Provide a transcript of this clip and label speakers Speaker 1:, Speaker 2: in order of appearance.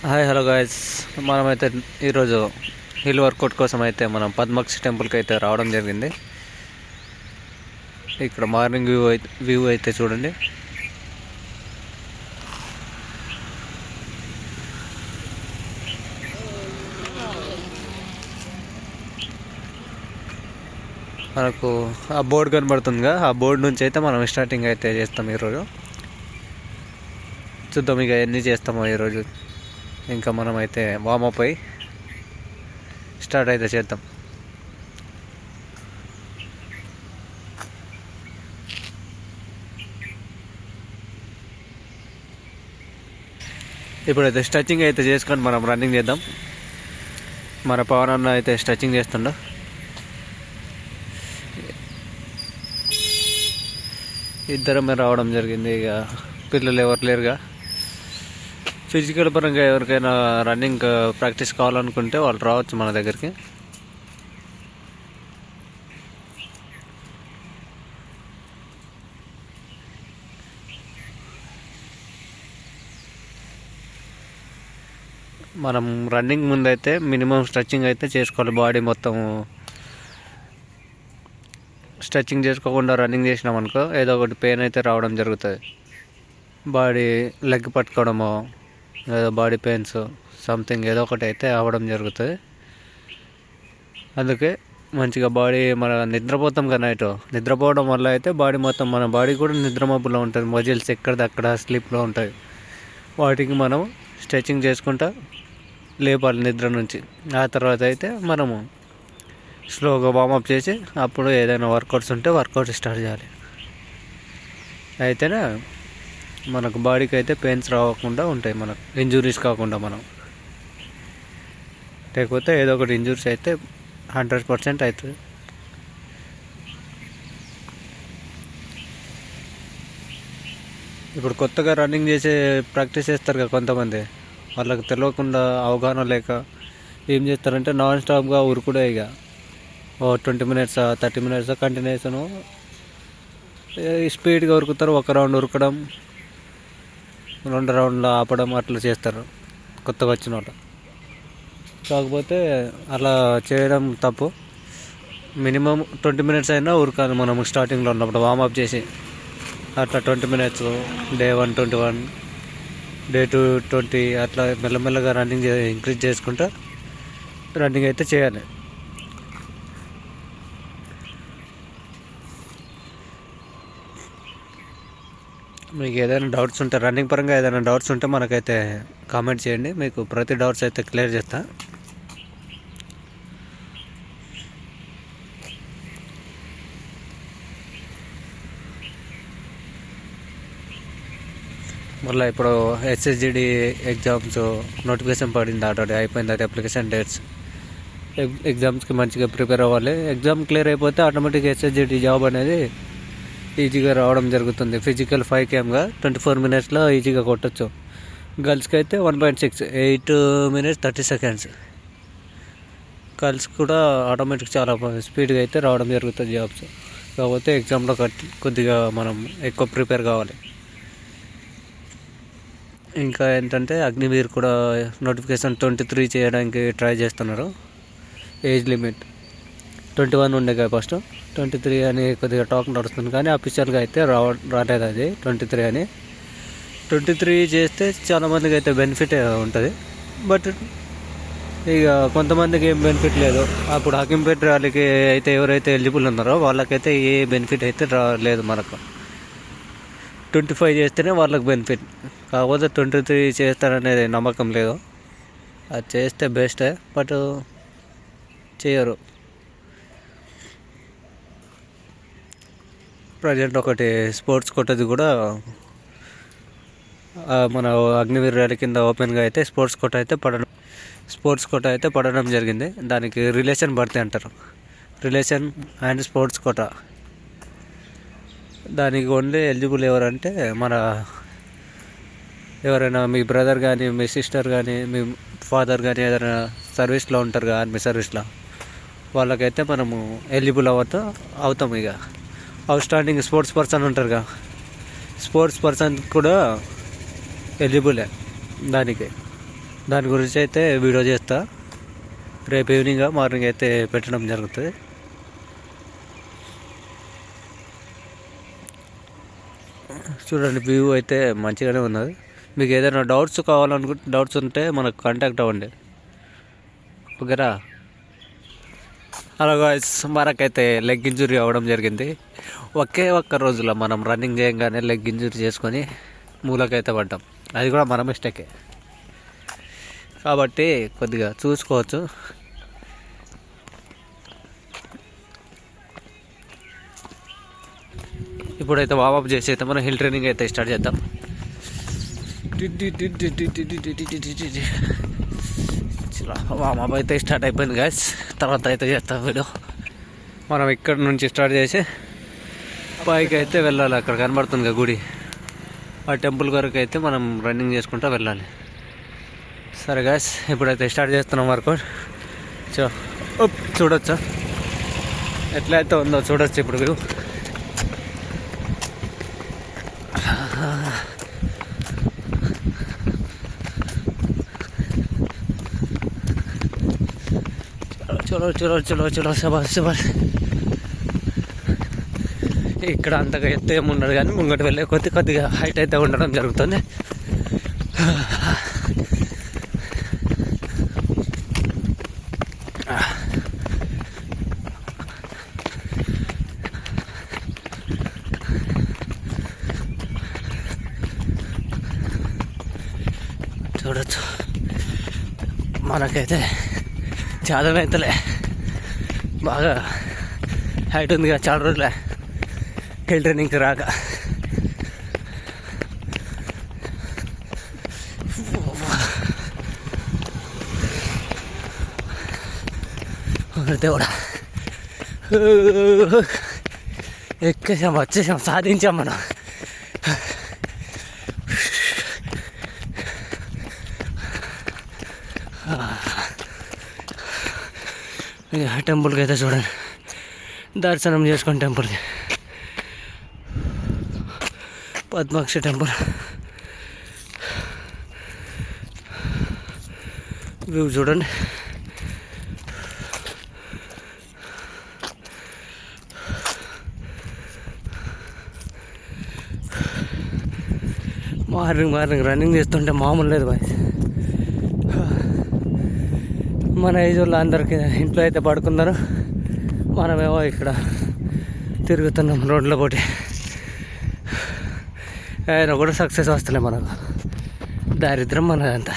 Speaker 1: Hi hello guys, మనమైతే ఈరోజు hill work out కోసం అయితే మనం పద్మాక్షి టెంపుల్కి అయితే రావడం జరిగింది. ఇక్కడ మార్నింగ్ వ్యూ అయితే చూడండి. మనకు ఆ బోర్డు కనబడుతుందిగా, ఆ బోర్డు నుంచి అయితే మనం స్టార్టింగ్ అయితే చేస్తాం ఈరోజు. చూద్దాం ఇక ఎన్ని చేస్తామో ఈరోజు. ఇంకా మనం అయితే వామప్ అయి స్టార్ట్ అయితే చేద్దాం. ఇప్పుడైతే స్ట్రెచ్చింగ్ అయితే చేసుకొని మనం రన్నింగ్ చేద్దాం. మన పవన్ అన్న అయితే స్ట్రెచ్చింగ్ చేస్తుండ. ఇద్దరమే రావడం జరిగింది. ఇక పిల్లలు ఎవరు లేరుగా. ఫిజికల్ పరంగా ఎవరికైనా రన్నింగ్ ప్రాక్టీస్ కావాలనుకుంటే వాళ్ళు రావచ్చు మన దగ్గరికి. మనం రన్నింగ్ ముందైతే మినిమం స్ట్రెచ్చింగ్ అయితే చేసుకోవాలి. బాడీ మొత్తం స్ట్రెచ్చింగ్ చేసుకోకుండా రన్నింగ్ చేసినామనుకో ఏదో ఒకటి పెయిన్ అయితే రావడం జరుగుతుంది. బాడీ లెగ్ పట్టుకోవడమో ఏదో బాడీ పెయిన్స్ సంథింగ్ ఏదో ఒకటి అయితే అవ్వడం జరుగుతుంది. అందుకే మంచిగా బాడీ మన నిద్రపోతాం కదా నైట్, నిద్రపోవడం వల్ల అయితే బాడీ మొత్తం మన బాడీ కూడా నిద్రమబ్బులో ఉంటుంది. మజిల్స్ ఎక్కడిదక్కడ స్లీప్లో ఉంటాయి. వాటికి మనం స్ట్రెచ్చింగ్ చేసుకుంటా లేపాలి నిద్ర నుంచి. ఆ తర్వాత అయితే మనము స్లోగా వార్మప్ చేసి అప్పుడు ఏదైనా వర్కౌట్స్ ఉంటే వర్కౌట్ స్టార్ట్ చేయాలి. అయితేనే మనకు బాడీకి అయితే పెయిన్స్ రాకుండా ఉంటాయి, మనకు ఇంజురీస్ కాకుండా. మనం లేకపోతే ఏదో ఒకటి ఇంజురీస్ అయితే 100% అవుతుంది. ఇప్పుడు కొత్తగా రన్నింగ్ చేసే ప్రాక్టీస్ చేస్తారు కదా కొంతమంది, వాళ్ళకి తెలియకుండా అవగాహన లేక ఏం చేస్తారంటే నాన్ స్టాప్గా ఉరుకుడే. ఇక 20 minutes 30 minutes కంటిన్యూషను స్పీడ్గా ఉరుకుతారు. ఒక రౌండ్ ఉరకడం, 2 రౌండ్లు ఆపడం అట్లా చేస్తారు కొత్తగా వచ్చిన వాళ్ళు. కాకపోతే అలా చేయడం తప్పు. మినిమం 20 minutes అయినా ఉరకాలి మనం స్టార్టింగ్లో ఉన్నప్పుడు వార్మప్ చేసి. అట్లా 20 minutes, డే 1 21, డే 2 20 అట్లా మెల్లమెల్లగా రన్నింగ్ ఇంక్రీజ్ చేసుకుంటూ రన్నింగ్ అయితే చేయాలి. మీకు ఏదైనా డౌట్స్ ఉంటే, రన్నింగ్ పరంగా ఏదైనా డౌట్స్ ఉంటే మనకైతే కామెంట్ చేయండి. మీకు ప్రతి డౌట్స్ అయితే క్లియర్ చేస్తా. మళ్ళీ ఇప్పుడు SSGD ఎగ్జామ్స్ నోటిఫికేషన్ పడింది, ఆల్రెడీ అయిపోయింది. అది అప్లికేషన్ డేట్స్. ఎగ్జామ్స్కి మంచిగా ప్రిపేర్ అవ్వాలి. ఎగ్జామ్ క్లియర్ అయిపోతే ఆటోమేటిక్గా SSGD జాబ్ అనేది ఈజీగా రావడం జరుగుతుంది. ఫిజికల్ 5 kmగా 24 minutesలో ఈజీగా కొట్టచ్చు. గర్ల్స్కి అయితే 1.6 8 minutes 30 seconds. గర్ల్స్ కూడా ఆటోమేటిక్ చాలా స్పీడ్గా అయితే రావడం జరుగుతుంది జాబ్స్. కాకపోతే ఎగ్జామ్లో కొద్దిగా మనం ఎక్కువ ప్రిపేర్ కావాలి. ఇంకా ఏంటంటే అగ్నివీర్ కూడా నోటిఫికేషన్ 23 చేయడానికి ట్రై చేస్తున్నారు. ఏజ్ లిమిట్ 21 ఉండే కదా ఫస్ట్, 23 అని కొద్దిగా టాక్ నడుస్తుంది. కానీ అఫీషియల్గా అయితే రాలేదు అది 23 అని. 23 చేస్తే చాలామందికి అయితే బెనిఫిట్ ఉంటుంది. బట్ ఇక కొంతమందికి ఏం బెనిఫిట్ లేదు. అప్పుడు హకీంపేట ర్యాలీకి అయితే ఎవరైతే ఎలిజిబుల్ ఉన్నారో వాళ్ళకైతే ఏ బెనిఫిట్ అయితే రాలేదు. మనకు 25 చేస్తేనే వాళ్ళకి బెనిఫిట్. కాకపోతే 23 చేస్తారనేది నమ్మకం లేదు. అది చేస్తే బెస్టే, బట్ చేయరు. ప్రజెంట్ ఒకటి స్పోర్ట్స్ కోటది కూడా మన అగ్నివీర్ ర్యాలీ కింద ఓపెన్గా అయితే స్పోర్ట్స్ కోట అయితే పడడం జరిగింది. దానికి రిలేషన్ భర్తీ అంటారు, రిలేషన్ అండ్ స్పోర్ట్స్ కోట. దానికి ఓన్లీ ఎలిజిబుల్ ఎవరంటే ఎవరైనా మీ బ్రదర్ కానీ, మీ సిస్టర్ కానీ, మీ ఫాదర్ కానీ ఏదైనా సర్వీస్లో ఉంటారు కదా, ఆర్మీ సర్వీస్లో, వాళ్ళకైతే మనము ఎలిజిబుల్ అవుతాం. ఇక అవుట్ స్టాండింగ్ స్పోర్ట్స్ పర్సన్ ఉంటారుగా, స్పోర్ట్స్ పర్సన్ కూడా ఎలిజిబులే దానికి. దాని గురించి అయితే వీడియో చేస్తా. రేపు ఈవినింగ్ మార్నింగ్ అయితే పెట్టడం జరుగుతుంది. చూడండి, వ్యూ అయితే మంచిగానే ఉన్నది. మీకు ఏదైనా డౌట్స్ ఉంటే మనకు కాంటాక్ట్ అవ్వండి, ఓకేనా. హలో గాయ్స్, మనకైతే లెగ్ ఇంజురీ అవ్వడం జరిగింది. ఒక్క రోజులో మనం రన్నింగ్ చేయగానే లెగ్ ఇంజురీ చేసుకొని మూలకైతే పడ్డాం. అది కూడా మన మిస్టేకే కాబట్టి కొద్దిగా చూసుకోవచ్చు. ఇప్పుడైతే వార్మప్ చేసి అయితే మనం హిల్ ట్రైనింగ్ అయితే స్టార్ట్ చేద్దాం. వార్మప్ అయితే స్టార్ట్ అయిపోయింది గాయ్స్. తర్వాత అయితే చేస్తాం వీడియో. మనం ఇక్కడ నుంచి స్టార్ట్ చేసి పైకి అయితే వెళ్ళాలి. అక్కడ కనబడుతుంది కదా గుడి, ఆ టెంపుల్ వరకు అయితే మనం రన్నింగ్ చేసుకుంటూ వెళ్ళాలి. సరే గాయ్స్, ఇప్పుడైతే స్టార్ట్ చేస్తున్నాం వర్కౌట్. చూడొచ్చా ఎట్లయితే ఉందో చూడొచ్చు ఇప్పుడు వ్యూ. చలో శబాష్. ఇక్కడ అంతగా ఎత్తు ఏమి ఉండదు, కానీ ముంగట వెళ్ళే కొద్దిగా హైట్ అయితే ఉండడం జరుగుతుంది. చూడొచ్చు, మనకైతే చాదమైతలే, బాగా హైట్ ఉంది కదా, చాలా రోజులే హిల్ ట్రైనింగ్కి రాక. దేవుడా, ఎక్కేసాం, వచ్చేసాం, సాధించాం మనం. టెంపుల్కి అయితే చూడండి, దర్శనం చేసుకొని టెంపుల్కి, పద్మాక్షి టెంపుల్ వ్యూ చూడండి. మార్నింగ్ రన్నింగ్ చేస్తుంటే మామూలు లేదు బాయ్. మన ఏజ్ వాళ్ళు అందరికీ ఇంట్లో అయితే పడుకున్నారు, మనమేమో ఇక్కడ తిరుగుతున్నాం రోడ్ల పోటీ. ఆయన కూడా సక్సెస్ వస్తలే మనకు, దారిద్రం మనదంతా.